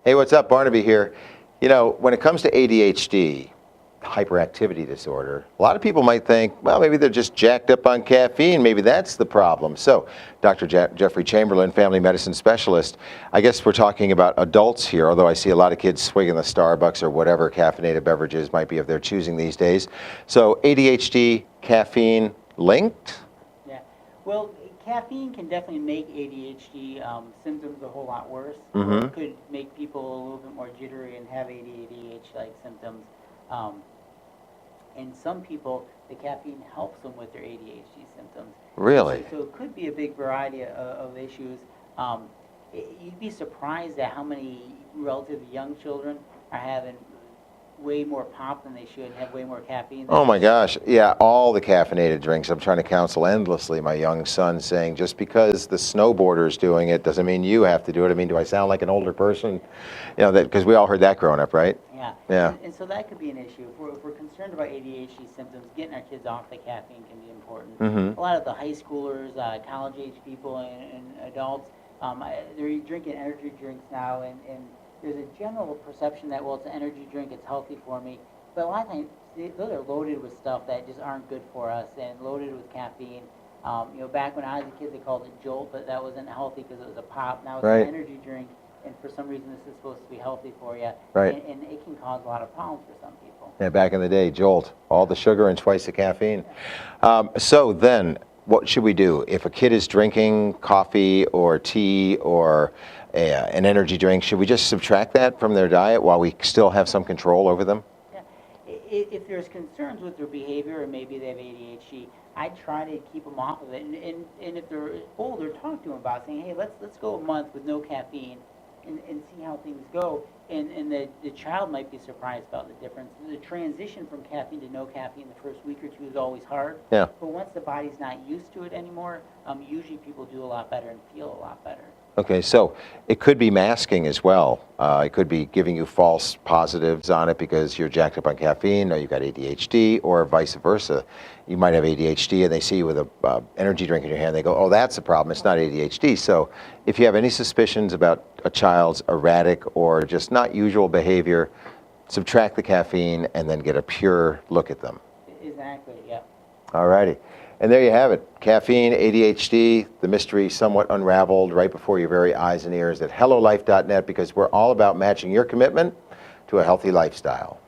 Hey, what's up? Barnaby here. You know, when it comes to ADHD, hyperactivity disorder, a lot of people might think, well, maybe they're just jacked up on caffeine. Maybe that's the problem. So, Dr. Jeffrey Chamberlain, family medicine specialist, I guess we're talking about adults here, although I see a lot of kids swigging the Starbucks or whatever caffeinated beverages might be of their choosing these days. So, ADHD, caffeine linked? Yeah. Well, caffeine can definitely make ADHD symptoms a whole lot worse. Or it could make people a little bit more jittery and have ADHD-like symptoms. And some people, the caffeine helps them with their ADHD symptoms. Really? So it could be a big variety of issues. You'd be surprised at how many relatively young children are having way more pop than they should and have way more caffeine. Oh my gosh, yeah, all the caffeinated drinks. I'm trying to counsel endlessly my young son, saying just because the snowboarder's doing it doesn't mean you have to do it. I mean, do I sound like an older person? You know, that because we all heard that growing up, right? Yeah. Yeah. And so that could be an issue. If we're concerned about ADHD symptoms, getting our kids off the caffeine can be important. A lot of the high schoolers, college-age people, and adults, they're drinking energy drinks now, and there's a general perception that, well, it's an energy drink, it's healthy for me. But a lot of times, those are loaded with stuff that just aren't good for us and loaded with caffeine. Back when I was a kid, they called it Jolt, but that wasn't healthy because it was a pop. Now it's an energy drink, and for some reason, this is supposed to be healthy for you. Right. And it can cause a lot of problems for some people. Yeah, back in the day, Jolt, all the sugar and twice the caffeine. So then, what should we do? If a kid is drinking coffee or tea or an energy drink, should we just subtract that from their diet while we still have some control over them? Yeah. If there's concerns with their behavior or maybe they have ADHD, I try to keep them off of it. And if they're older, talk to them about saying, hey, let's go a month with no caffeine and see how things go. And the child might be surprised about the difference. The transition from caffeine to no caffeine the first week or two is always hard. Yeah. But once the body's not used to it anymore, usually people do a lot better and feel a lot better. Okay, so it could be masking as well. It could be giving you false positives on it because you're jacked up on caffeine or you've got ADHD, or vice versa. You might have ADHD and they see you with an energy drink in your hand. They go, oh, that's the problem. It's not ADHD. So if you have any suspicions about a child's erratic or just not usual behavior, subtract the caffeine and then get a pure look at them. Exactly, yeah. All righty. And there you have it. Caffeine, ADHD, the mystery somewhat unraveled right before your very eyes and ears at HelloLife.net, because we're all about matching your commitment to a healthy lifestyle.